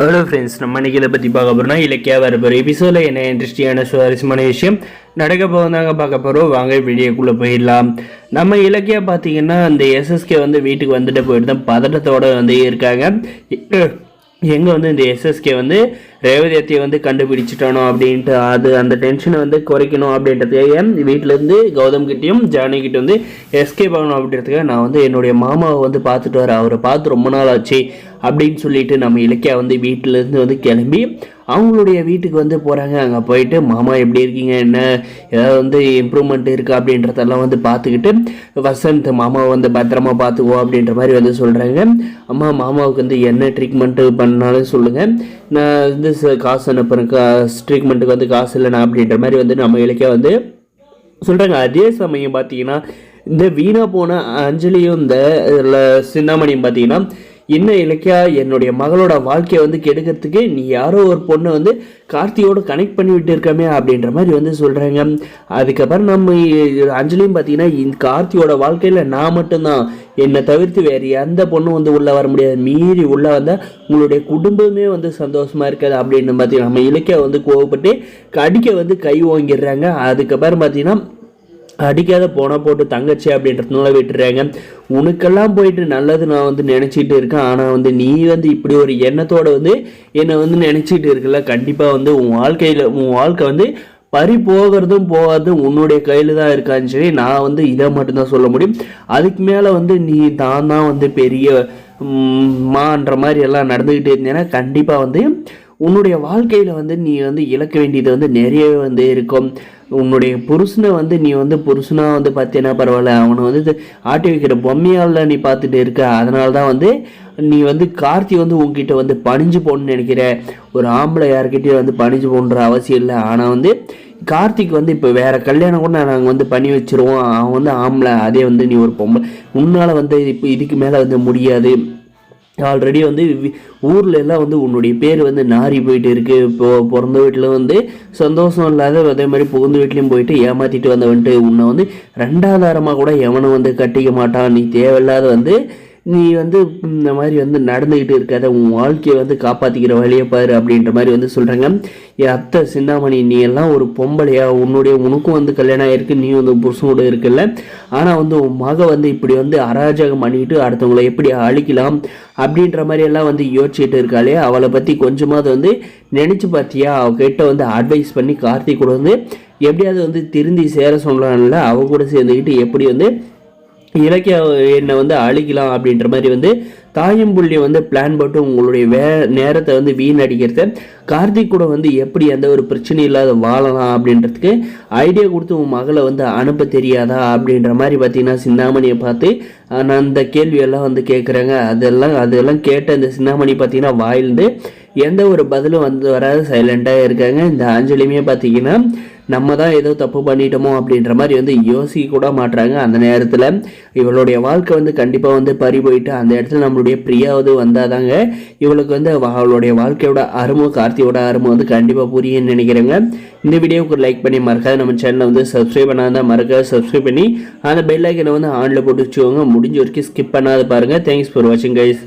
Hello friends, நம்ம இன்னைக்கு இதை பற்றி பார்க்க போகிறோம்னா இலக்கியா வர போகிற எபிசோடில் என்ன இன்ட்ரெஸ்டிங்கான சுவாரஸ்யமான விஷயம் நடக்க போகிறதாங்க பார்க்க போகிறோம். வாங்க வீடியோக்குள்ளே போயிடலாம். நம்ம இலக்கியா பார்த்தீங்கன்னா அந்த எஸ்எஸ்கே வந்து வீட்டுக்கு வந்துட்டு போயிட்டு தான் பதட்டத்தோடு வந்து இருக்காங்க. எங்கே வந்து இந்த எஸ்எஸ்கே வந்து ரேவதியத்தையை வந்து கண்டுபிடிச்சிட்டானோ அப்படின்ட்டு அந்த டென்ஷனை வந்து குறைக்கணும் அப்படின்றதுக்காக வீட்டிலேருந்து கௌதம் கிட்டேயும் ஜானகிட்ட வந்து எஸ்கேப் ஆகணும் அப்படின்றதுக்காக நான் வந்து என்னுடைய மாமாவை வந்து பார்த்துட்டு வரேன், அவரை பார்த்து ரொம்ப நாள் ஆச்சு அப்படின்னு சொல்லிட்டு நம்ம இலக்கியா வந்து வீட்டிலேருந்து வந்து கிளம்பி அவங்களுடைய வீட்டுக்கு வந்து போகிறாங்க. அங்கே போயிட்டு மாமா எப்படி இருக்கீங்க, என்ன ஏதாவது வந்து இம்ப்ரூவ்மெண்ட் இருக்கா அப்படின்றதெல்லாம் வந்து பார்த்துக்கிட்டு வசந்த் மாமாவை வந்து பத்திரமா பார்த்துக்குவோம் அப்படின்ற மாதிரி வந்து சொல்கிறாங்க. அம்மா மாமாவுக்கு வந்து என்ன ட்ரீட்மெண்ட்டு பண்ணாலும் சொல்லுங்கள், நான் வந்து காசு அனுப்புகிறேன், ட்ரீட்மெண்ட்டுக்கு வந்து காசு இல்லைண்ணா அப்படின்ற மாதிரி வந்து நம்ம இலக்கியா வந்து சொல்கிறாங்க. அதே சமயம் பார்த்தீங்கன்னா இந்த வீணா போன அஞ்சலியும் இந்த சிந்தாமணியும் பார்த்தீங்கன்னா என்ன இலக்கியா என்னுடைய மகளோட வாழ்க்கையை வந்து கெடுக்கிறதுக்கு நீ யாரோ ஒரு பொண்ணை வந்து கார்த்தியோடு கனெக்ட் பண்ணி விட்டு இருக்கமே அப்படின்ற மாதிரி வந்து சொல்கிறாங்க. அதுக்கப்புறம் நம்ம அஞ்சலியும் பார்த்தீங்கன்னா இந்த கார்த்தியோட வாழ்க்கையில் நான் மட்டும்தான், என்னை தவிர்த்து வேறு எந்த பொண்ணும் வந்து உள்ளே வர முடியாது, மீறி உள்ளே வந்தால் உங்களுடைய குடும்பமே வந்து சந்தோஷமாக இருக்காது அப்படின்னு பார்த்தீங்கன்னா நம்ம இலக்கியா வந்து கோவப்பட்டு கடிக்க வந்து கை வாங்கிடுறாங்க. அதுக்கப்புறம் பார்த்தீங்கன்னா அடிக்காத போனால் போட்டு தங்கச்சி அப்படின்றதுனால விட்டுறாங்க. உனக்கெல்லாம் போயிட்டு நல்லது நான் வந்து நினச்சிட்டு இருக்கேன், ஆனால் வந்து நீ வந்து இப்படி ஒரு எண்ணத்தோடு வந்து என்னை வந்து நினச்சிட்டு இருக்கல, கண்டிப்பாக வந்து உன் வாழ்க்கை வந்து பறி போகிறதும் போகாதும் உன்னுடைய கையில் தான் இருக்கான்னு சொல்லி நான் வந்து இதை மட்டும்தான் சொல்ல முடியும். அதுக்கு மேலே வந்து நீ தான் வந்து பெரிய மான்ற மாதிரி எல்லாம் நடந்துக்கிட்டே இருந்தேன்னா கண்டிப்பாக வந்து உன்னுடைய வாழ்க்கையில் வந்து நீ வந்து இழக்க வேண்டியது வந்து நிறையவே வந்து இருக்கும். உன்னுடைய புருஷனை வந்து நீ வந்து புருஷனாக வந்து பார்த்தீங்கன்னா பரவாயில்ல, அவனை வந்து ஆட்டி வைக்கிற பொம்மையால் நீ பார்த்துட்டு இருக்க, அதனால தான் வந்து நீ வந்து கார்த்தி வந்து உங்ககிட்ட வந்து பணிஞ்சு போகணுன்னு நினைக்கிற. ஒரு ஆம்பளை யார்கிட்டயும் வந்து பணிஞ்சு போன்ற அவசியம் இல்லை. ஆனால் வந்து கார்த்திக் வந்து இப்போ வேறு கல்யாணம் கூட நாங்கள் வந்து பண்ணி வச்சுருவோம், அவன் வந்து ஆம்பளை, அதே வந்து நீ ஒரு பொம்பளை, உன்னால் வந்து இப்போ இதுக்கு மேலே வந்து முடியாது. ஆல்ரெடி வந்து ஊரில் எல்லாம் வந்து உன்னுடைய பேர் வந்து நாரி போயிட்டு இருக்குது. இப்போது பிறந்த வீட்டில் வந்து சந்தோஷம் இல்லாத அதே மாதிரி புகுந்த வீட்லேயும் போயிட்டு ஏமாற்றிட்டு வந்தவன்ட்டு உன்னை வந்து ரெண்டாதாரமாக கூட எவனும் வந்து கட்டிக்க மாட்டான். நீ தேவையில்லாத வந்து நீ வந்து இந்த மாதிரி வந்து நடந்துக்கிட்டு இருக்காத, உன் வாழ்க்கையை வந்து காப்பாற்றிக்கிற வழியை பாரு அப்படின்ற மாதிரி வந்து சொல்கிறாங்க. என் அத்தை சிந்தாமணி, நீ எல்லாம் ஒரு பொம்பளையா, உனக்கும் வந்து கல்யாணம் ஆகிருக்கு, நீ வந்து புருஷனோட இருக்குல்ல, ஆனால் வந்து உன் மக வந்து இப்படி வந்து அராஜகம் பண்ணிட்டு அடுத்தவங்களை எப்படி அழிக்கலாம் அப்படின்ற மாதிரி எல்லாம் வந்து யோசிச்சுட்டு இருக்காளே, அவளை பற்றி கொஞ்சமாவது வந்து நினச்சி பார்த்தியா? அவகிட்ட வந்து அட்வைஸ் பண்ணி கார்த்திக் கூட வந்து எப்படியாவது வந்து திருந்தி சேர சொல்லலாம்ல, அவ கூட சேர்ந்துக்கிட்டு எப்படி வந்து இலக்கிய என்னை வந்து அழிக்கலாம் அப்படின்ற மாதிரி வந்து தாயும் புள்ளி வந்து பிளான் போட்டு உங்களுடைய நேரத்தை வந்து வீணடிக்கிறத கார்த்திக் கூட வந்து எப்படி எந்த ஒரு பிரச்சனையும் இல்லாத வாழலாம் அப்படின்றதுக்கு ஐடியா கொடுத்து உன் மகளை வந்து அனுப்ப தெரியாதா அப்படின்ற மாதிரி பார்த்தீங்கன்னா சிந்தாமணியை பார்த்து நான் அந்த கேள்வியெல்லாம் வந்து கேட்குறாங்க. அதெல்லாம் கேட்ட இந்த சிந்தாமணி பார்த்தீங்கன்னா வாயிலிருந்து எந்த ஒரு பதிலும் வந்து வராது, சைலண்ட்டாக இருக்காங்க. இந்த அஞ்சலியுமே பார்த்தீங்கன்னா நம்ம தான் ஏதோ தப்பு பண்ணிட்டோமோ அப்படின்ற மாதிரி வந்து யோசிக்க கூட மாட்டுறாங்க. அந்த நேரத்தில் இவளுடைய வாழ்க்கை வந்து கண்டிப்பாக வந்து பறி போயிட்டு அந்த இடத்துல நம்மளுடைய பிரியாவது வந்தாதாங்க இவளுக்கு வந்து அவளுடைய வாழ்க்கையோட அருமை, கார்த்தியோட அருமை வந்து கண்டிப்பாக புரியுன்னு நினைக்கிறேங்க. இந்த வீடியோவுக்கு லைக் பண்ணி மறக்காது நம்ம சேனலை வந்து சப்ஸ்கிரைப் பண்ணாதான் மறக்காது சப்ஸ்கிரைப் பண்ணி அந்த பெல் ஐக்கனை வந்து ஆனில் போட்டு வச்சுக்கோங்க. முடிஞ்ச வரைக்கும் ஸ்கிப் பண்ணாத பாருங்கள். தேங்க்ஸ் ஃபார் வாட்சிங் கைஸ்.